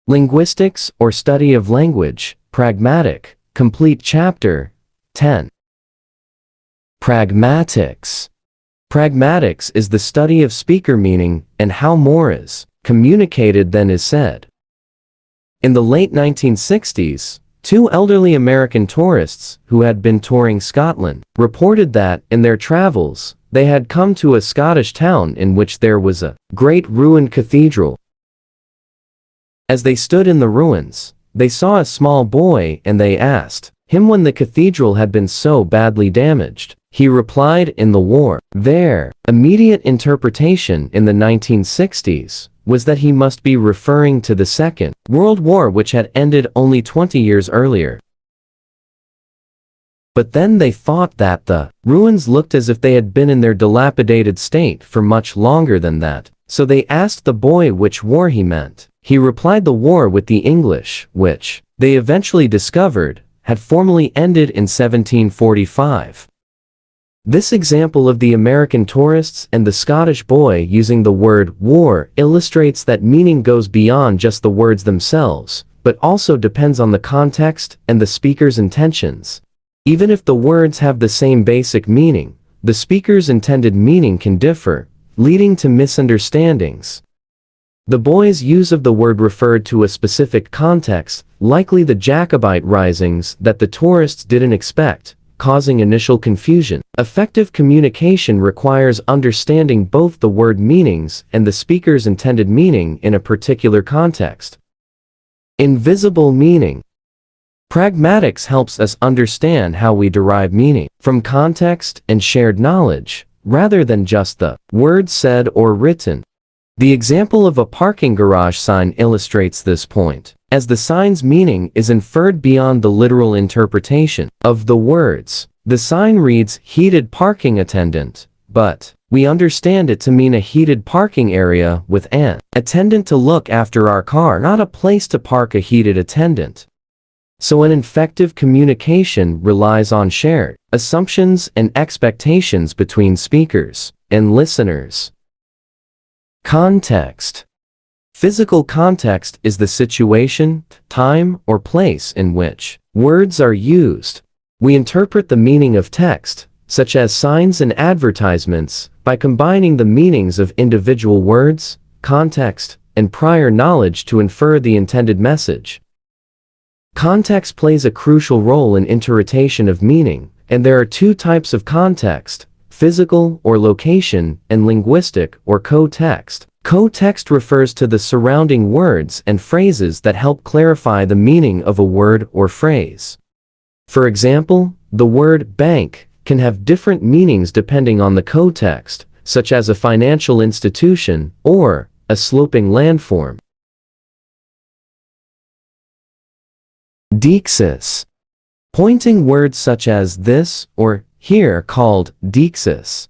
Linguistics or Study of Language, Pragmatic, Complete Chapter 10. Pragmatics. Pragmatics is the study of speaker meaning and how more is communicated than is said. In the late 1960s, two elderly American tourists who had been touring Scotland reported that, in their travels, they had come to a Scottish town in which there was a great ruined cathedral. As they stood in the ruins, they saw a small boy and they asked him when the cathedral had been so badly damaged. He replied, "In the war." Their immediate interpretation in the 1960s was that he must be referring to the Second World War, which had ended only 20 years earlier. But then they thought that the ruins looked as if they had been in their dilapidated state for much longer than that, so they asked the boy which war he meant. He replied the war with the English, which, they eventually discovered, had formally ended in 1745. This example of the American tourists and the Scottish boy using the word war illustrates that meaning goes beyond just the words themselves, but also depends on the context and the speaker's intentions. Even if the words have the same basic meaning, the speaker's intended meaning can differ, leading to misunderstandings. The boy's use of the word referred to a specific context, likely the Jacobite risings that the tourists didn't expect, causing initial confusion. Effective communication requires understanding both the word meanings and the speaker's intended meaning in a particular context. Invisible meaning. Pragmatics helps us understand how we derive meaning from context and shared knowledge, rather than just the words said or written. The example of a parking garage sign illustrates this point, as the sign's meaning is inferred beyond the literal interpretation of the words. The sign reads "heated parking attendant," but we understand it to mean a heated parking area with an attendant to look after our car, not a place to park a heated attendant. So an effective communication relies on shared assumptions and expectations between speakers and listeners. Context. Physical context is the situation, time, or place in which words are used. We interpret the meaning of text, such as signs and advertisements, by combining the meanings of individual words, context, and prior knowledge to infer the intended message. Context plays a crucial role in interpretation of meaning, and there are two types of context: physical or location, and linguistic or co-text. Co-text refers to the surrounding words and phrases that help clarify the meaning of a word or phrase. For example, the word bank can have different meanings depending on the co-text, such as a financial institution or a sloping landform. Deixis. Pointing words such as this or here called deixis.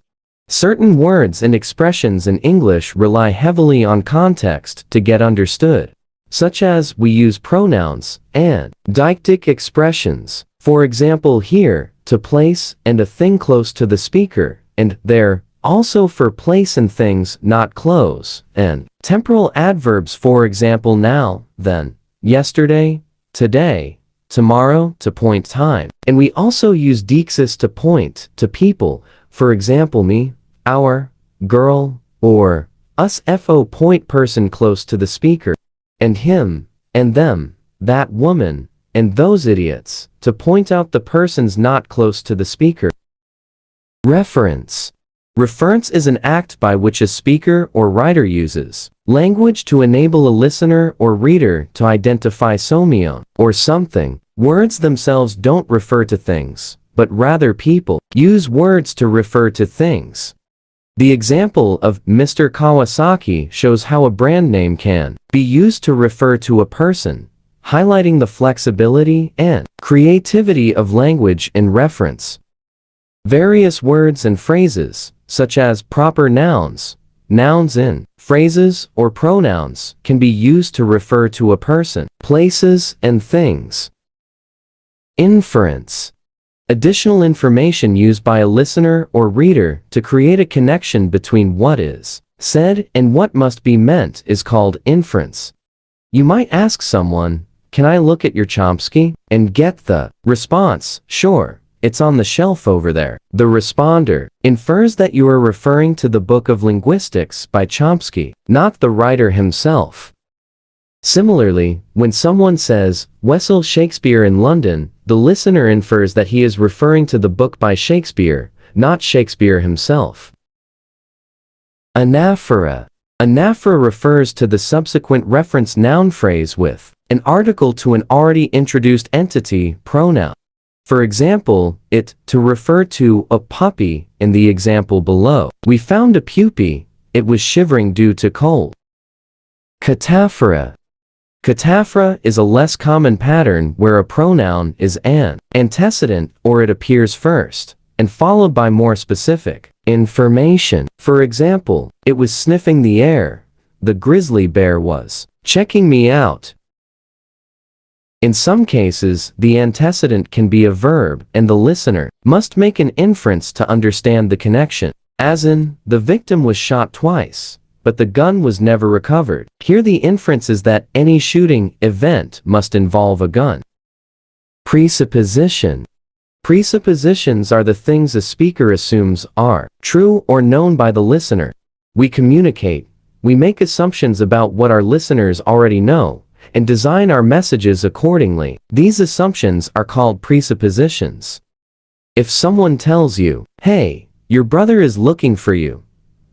Certain words and expressions in English rely heavily on context to get understood, such as we use pronouns and deictic expressions. For example, here, to place and a thing close to the speaker, and there, also for place and things not close, and temporal adverbs, for example, now, then, yesterday, today, tomorrow, to point time. And we also use deixis to point to people, for example, me, our, girl, or us, point person close to the speaker, and him, and them, that woman, and those idiots, to point out the persons not close to the speaker. Reference. Reference is an act by which a speaker or writer uses language to enable a listener or reader to identify someone or something. Words themselves don't refer to things, but rather people use words to refer to things. The example of Mr. Kawasaki shows how a brand name can be used to refer to a person, highlighting the flexibility and creativity of language in reference. Various words and phrases, such as proper nouns, nouns in phrases, or pronouns, can be used to refer to a person, places, and things. Inference. Additional information used by a listener or reader to create a connection between what is said and what must be meant is called inference. You might ask someone, "Can I look at your Chomsky?" and get the response, "Sure, it's on the shelf over there." The responder infers that you are referring to the Book of Linguistics by Chomsky, not the writer himself. Similarly, when someone says, "Wessel Shakespeare in London," the listener infers that he is referring to the book by Shakespeare, not Shakespeare himself. Anaphora. Anaphora refers to the subsequent reference noun phrase with an article to an already introduced entity, pronoun. For example, to refer to a puppy in the example below. "We found a puppy, it was shivering due to cold." Cataphora. Cataphora is a less common pattern where a pronoun is an antecedent or it appears first, and followed by more specific information. For example, "It was sniffing the air, the grizzly bear was checking me out." In some cases, the antecedent can be a verb and the listener must make an inference to understand the connection. As in, "The victim was shot twice, but the gun was never recovered." Here the inference is that any shooting event must involve a gun. Presupposition. Presuppositions are the things a speaker assumes are true or known by the listener. We communicate, we make assumptions about what our listeners already know, and design our messages accordingly. These assumptions are called presuppositions. If someone tells you, "Hey, your brother is looking for you,"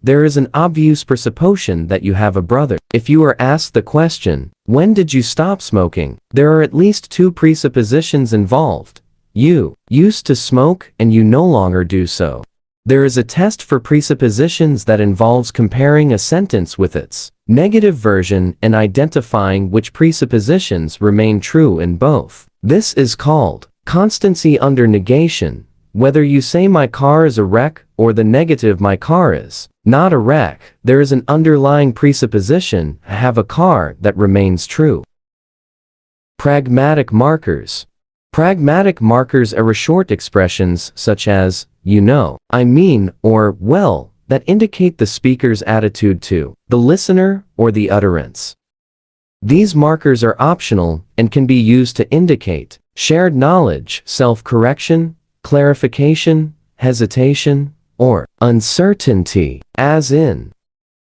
there is an obvious presupposition that you have a brother. If you are asked the question, "When did you stop smoking?" there are at least two presuppositions involved. You used to smoke and you no longer do so. There is a test for presuppositions that involves comparing a sentence with its negative version and identifying which presuppositions remain true in both. This is called constancy under negation. Whether you say "my car is a wreck" or the negative "my car is not a wreck," there is an underlying presupposition, "I have a car," that remains true. Pragmatic markers. Pragmatic markers are short expressions such as, "you know," "I mean," or "well," that indicate the speaker's attitude to the listener or the utterance. These markers are optional and can be used to indicate shared knowledge, self-correction, clarification, hesitation, or uncertainty, as in,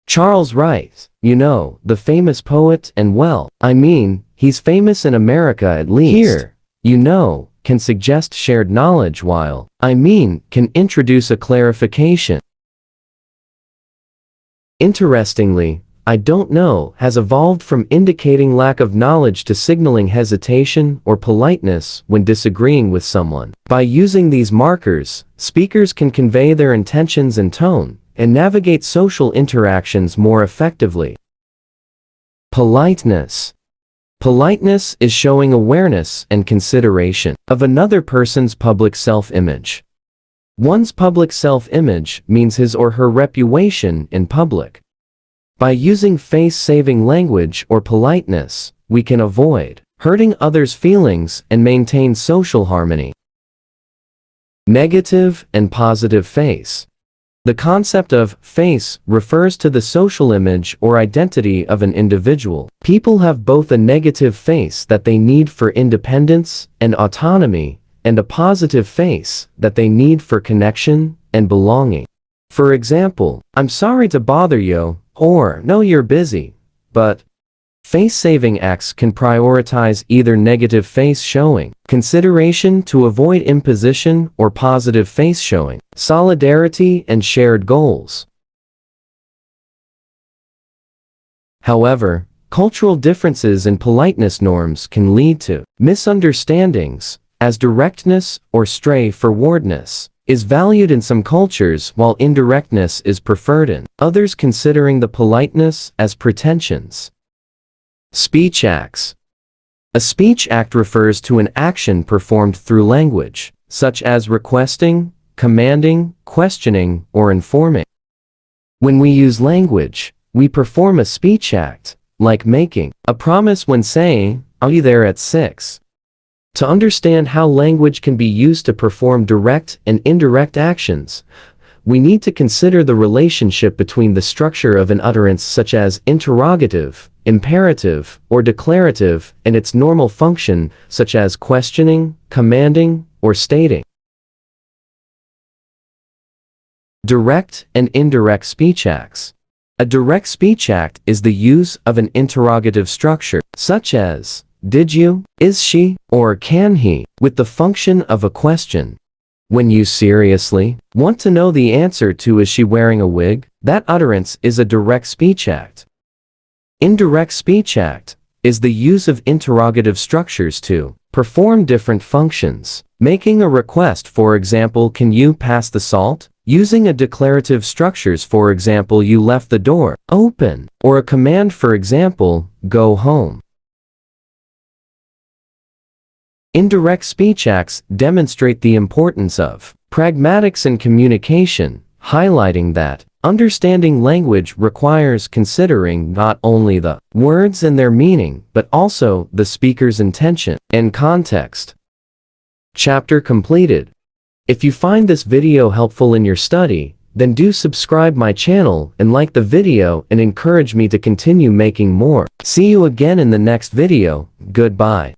Charles Wright, "You know, the famous poet," and "well, I mean, he's famous in America at least." Here, "you know" can suggest shared knowledge while "I mean" can introduce a clarification. Interestingly, "I don't know" has evolved from indicating lack of knowledge to signaling hesitation or politeness when disagreeing with someone. By using these markers, speakers can convey their intentions and tone, and navigate social interactions more effectively. Politeness. Politeness is showing awareness and consideration of another person's public self-image. One's public self-image means his or her reputation in public. By using face-saving language or politeness, we can avoid hurting others' feelings and maintain social harmony. Negative and positive face. The concept of face refers to the social image or identity of an individual. People have both a negative face that they need for independence and autonomy, and a positive face that they need for connection and belonging. For example, "I'm sorry to bother you," or "No, you're busy," but face-saving acts can prioritize either negative face showing, consideration to avoid imposition, or positive face showing, solidarity and shared goals. However, cultural differences in politeness norms can lead to misunderstandings, as directness or straightforwardness is valued in some cultures while indirectness is preferred in others, considering the politeness as pretensions. Speech acts. A speech act refers to an action performed through language, such as requesting, commanding, questioning, or informing. When we use language, we perform a speech act, like making a promise when saying, "I'll be there at 6. To understand how language can be used to perform direct and indirect actions, we need to consider the relationship between the structure of an utterance such as interrogative, imperative, or declarative in its normal function, such as questioning, commanding, or stating. Direct and indirect speech acts. A direct speech act is the use of an interrogative structure, such as, did you, is she, or can he, with the function of a question. When you seriously want to know the answer to is she wearing a wig, that utterance is a direct speech act. Indirect speech act is the use of interrogative structures to perform different functions. Making a request, for example, can you pass the salt? Using a declarative structures, for example, you left the door open, or a command, for example, go home. Indirect speech acts demonstrate the importance of pragmatics in communication, highlighting that understanding language requires considering not only the words and their meaning, but also the speaker's intention and context. Chapter completed. If you find this video helpful in your study, then do subscribe my channel and like the video and encourage me to continue making more. See you again in the next video. Goodbye.